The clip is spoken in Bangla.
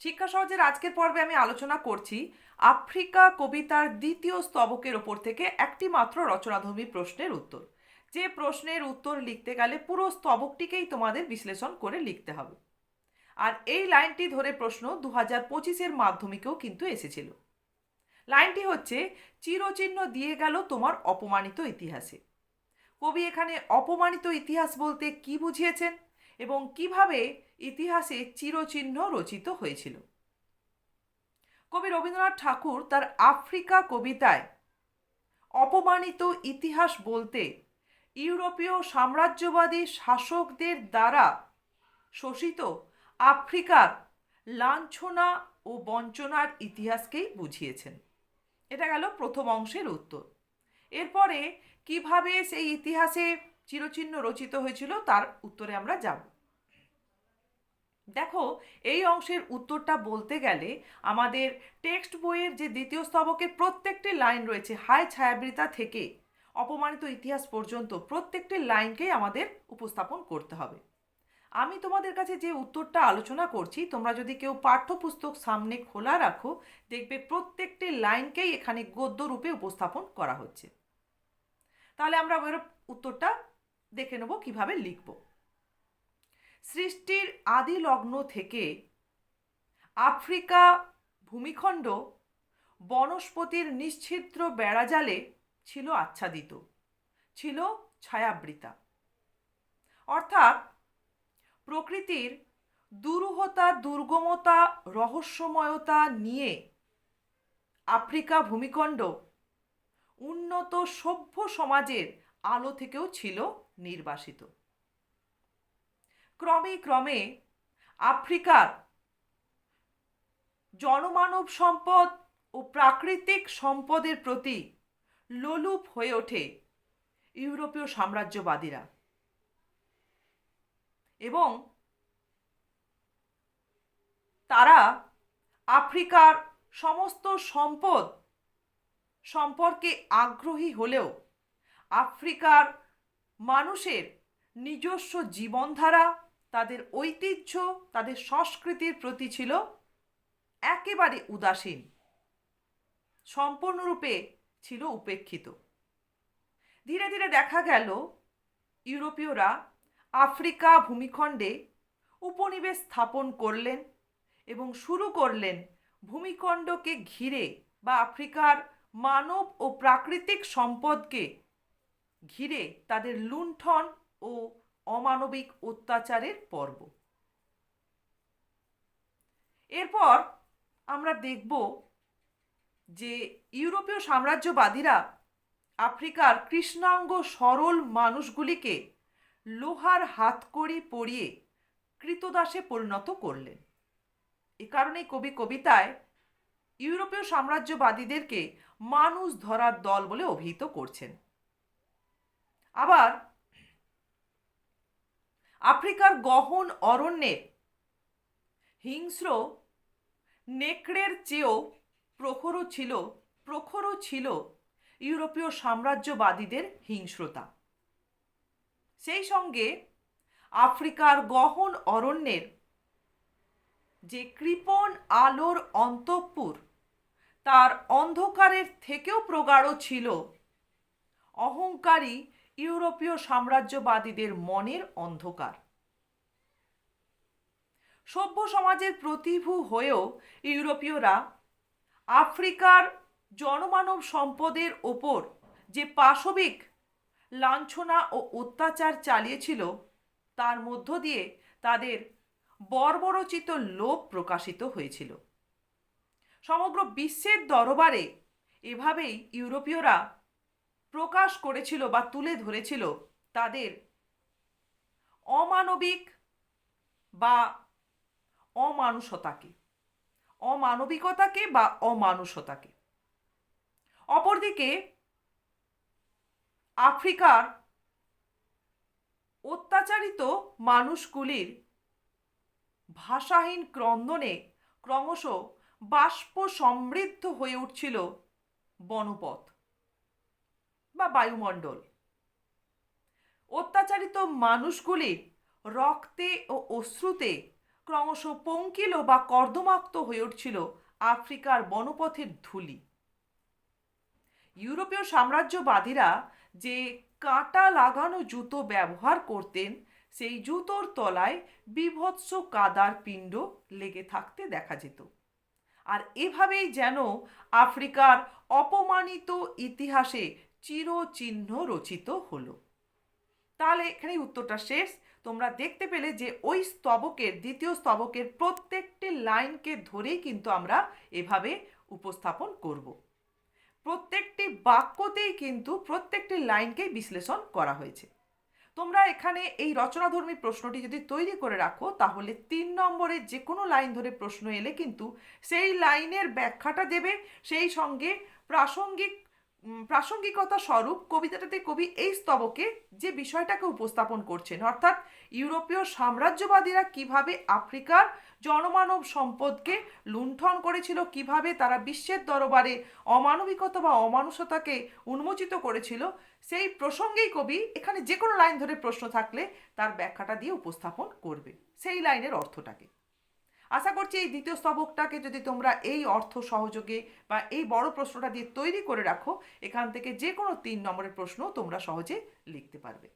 শিক্ষা সহজের আজকের পর্বে আমি আলোচনা করছি আফ্রিকা কবিতার দ্বিতীয় স্তবকের ওপর থেকে একটি মাত্র রচনাধর্মী প্রশ্নের উত্তর। যে প্রশ্নের উত্তর লিখতে গেলে পুরো স্তবকটিকেই তোমাদের বিশ্লেষণ করে লিখতে হবে। আর এই লাইনটি ধরে প্রশ্ন 2025-এর মাধ্যমিকেও কিন্তু এসেছিল। লাইনটি হচ্ছে, চিরচিহ্ন দিয়ে গেল তোমার অপমানিত ইতিহাসে। কবি এখানে অপমানিত ইতিহাস বলতে কি বুঝিয়েছেন এবং কিভাবে ইতিহাসে চিরচিহ্ন রচিত হয়েছিল। কবি রবীন্দ্রনাথ ঠাকুর তার আফ্রিকা কবিতায় অপমানিত ইতিহাস বলতে ইউরোপীয় সাম্রাজ্যবাদী শাসকদের দ্বারা শোষিত আফ্রিকার লাঞ্ছনা ও বঞ্চনার ইতিহাসকেই বুঝিয়েছেন। এটা গেল প্রথম অংশের উত্তর। এরপরে কিভাবে সেই ইতিহাসে চিরচিহ্ন রচিত হয়েছিল তার উত্তরে আমরা যাব। দেখো, এই অংশের উত্তরটা বলতে গেলে আমাদের টেক্সট বইয়ের যে দ্বিতীয় স্তবকের প্রত্যেকটি লাইন রয়েছে, হায় ছায়াবৃতা থেকে অপমানিত ইতিহাস পর্যন্ত প্রত্যেকটি লাইনকেই আমাদের উপস্থাপন করতে হবে। আমি তোমাদের কাছে যে উত্তরটা আলোচনা করছি, তোমরা যদি কেউ পাঠ্যপুস্তক সামনে খোলা রাখো, দেখবে প্রত্যেকটি লাইনকেই এখানে গদ্য রূপে উপস্থাপন করা হচ্ছে। তাহলে আমরা ওর উত্তরটা দেখে নেব কিভাবে লিখব। সৃষ্টির আদি লগ্ন থেকে আফ্রিকা ভূমিখণ্ড বনস্পতির নিশ্ছিদ্র বেড়াজালে ছিল আচ্ছাদিত, ছিল ছায়াবৃতা। অর্থাৎ প্রকৃতির দুরূহতা, দুর্গমতা, রহস্যময়তা নিয়ে আফ্রিকা ভূমিখণ্ড উন্নত সভ্য সমাজের আলো থেকেও ছিল নির্বাসিত। ক্রমে ক্রমে আফ্রিকার জনমানব সম্পদ ও প্রাকৃতিক সম্পদের প্রতি লোলুপ হয়ে ওঠে ইউরোপীয় সাম্রাজ্যবাদীরা এবং তারা আফ্রিকার সমস্ত সম্পদ সম্পর্কে আগ্রহী হলেও আফ্রিকার মানুষের নিজস্ব জীবনধারা, তাদের ঐতিহ্য, তাদের সংস্কৃতির প্রতি ছিল একেবারে উদাসীন, সম্পূর্ণরূপে ছিল উপেক্ষিত। ধীরে ধীরে দেখা গেল ইউরোপীয়রা আফ্রিকা ভূমিখণ্ডে উপনিবেশ স্থাপন করলেন এবং শুরু করলেন ভূমিখণ্ডকে ঘিরে বা আফ্রিকার মানব ও প্রাকৃতিক সম্পদকে ঘিরে তাদের লুণ্ঠন ও অমানবিক অত্যাচারের পর্ব। এরপর আমরা দেখব যে ইউরোপীয় সাম্রাজ্যবাদীরা আফ্রিকার কৃষ্ণাঙ্গ সরল মানুষগুলিকে লোহার হাতকড়ি পরিয়ে কৃতদাসে পরিণত করলেন। এ কারণেই কবি কবিতায় ইউরোপীয় সাম্রাজ্যবাদীদেরকে মানুষ ধরার দল বলে অভিহিত করছেন। আবার আফ্রিকার গহন অরণ্যের হিংস্র নেকড়ের চেয়েও প্রখরও ছিল ইউরোপীয় সাম্রাজ্যবাদীদের হিংস্রতা। সেই সঙ্গে আফ্রিকার গহন অরণ্যের যে কৃপণ আলোর অন্তঃপুর, তার অন্ধকারের থেকেও প্রগাঢ় ছিল অহংকারী ইউরোপীয় সাম্রাজ্যবাদীদের মনের অন্ধকার। সভ্য সমাজের প্রতিভূ হয়েও ইউরোপীয়রা আফ্রিকার জনমানব সম্পদের ওপর যে পাশবিক লাঞ্ছনা ও অত্যাচার চালিয়েছিল, তার মধ্য দিয়ে তাদের বর্বরচিত লোভ প্রকাশিত হয়েছিল। সমগ্র বিশ্বের দরবারে এভাবেই ইউরোপীয়রা প্রকাশ করেছিল বা তুলে ধরেছিল তাদের অমানবিক বা অমানবিকতাকে বা অমানুষতাকে। অপরদিকে আফ্রিকার অত্যাচারিত মানুষগুলির ভাষাহীন ক্রন্দনে ক্রমশ বাষ্প সমৃদ্ধ হয়ে উঠছিল বনপথ বা বায়ুমণ্ডল। অত্যাচারিত মানুষগুলির রক্তে ও অশ্রুতে ক্রমশ পঙ্কিল বা কর্দমাক্ত হয়ে উঠছিল আফ্রিকার বনপথের ধূলি। ইউরোপীয় সাম্রাজ্যবাদীরা যে কাঁটা লাগানো জুতো ব্যবহার করতেন, সেই জুতোর তলায় বীভৎস কাদার পিণ্ড লেগে থাকতে দেখা যেত। আর এভাবেই যেন আফ্রিকার অপমানিত ইতিহাসে চিরচিহ্ন রচিত হলো। তাহলে এখানেই উত্তরটা শেষ। তোমরা দেখতে পেলে যে ওই স্তবকের, দ্বিতীয় স্তবকের প্রত্যেকটি লাইনকে ধরেই কিন্তু আমরা এভাবে উপস্থাপন করব। প্রত্যেকটি বাক্যতেই কিন্তু প্রত্যেকটি লাইনকেই বিশ্লেষণ করা হয়েছে। তোমরা এখানে এই রচনাধর্মী প্রশ্নটি যদি তৈরি করে রাখো, তাহলে 3 নম্বরের যে কোনো লাইন ধরে প্রশ্ন এলে কিন্তু সেই লাইনের ব্যাখ্যাটা দেবে, সেই সঙ্গে প্রাসঙ্গিকতা স্বরূপ কবিতাটাতে কবি এই স্তবকে যে বিষয়টাকে উপস্থাপন করছেন, অর্থাৎ ইউরোপীয় সাম্রাজ্যবাদীরা কিভাবে আফ্রিকার জনমানব সম্পদকে লুণ্ঠন করেছিল, কিভাবে তারা বিশ্বের দরবারে অমানবিকতা বা অমানুষতাকে উন্মোচিত করেছিল, সেই প্রসঙ্গেই কবি এখানে যে কোনো লাইন ধরে প্রশ্ন থাকলে তার ব্যাখ্যাটা দিয়ে উপস্থাপন করবে সেই লাইনের অর্থটাকে। আশা করছি এই দ্বিতীয় স্তবকটাকে যদি তোমরা এই অর্থ সহযোগে বা এই বড় প্রশ্নটা দিয়ে তৈরি করে রাখো, এখান থেকে যে কোনো 3 নম্বরের প্রশ্ন তোমরা সহজে লিখতে পারবে।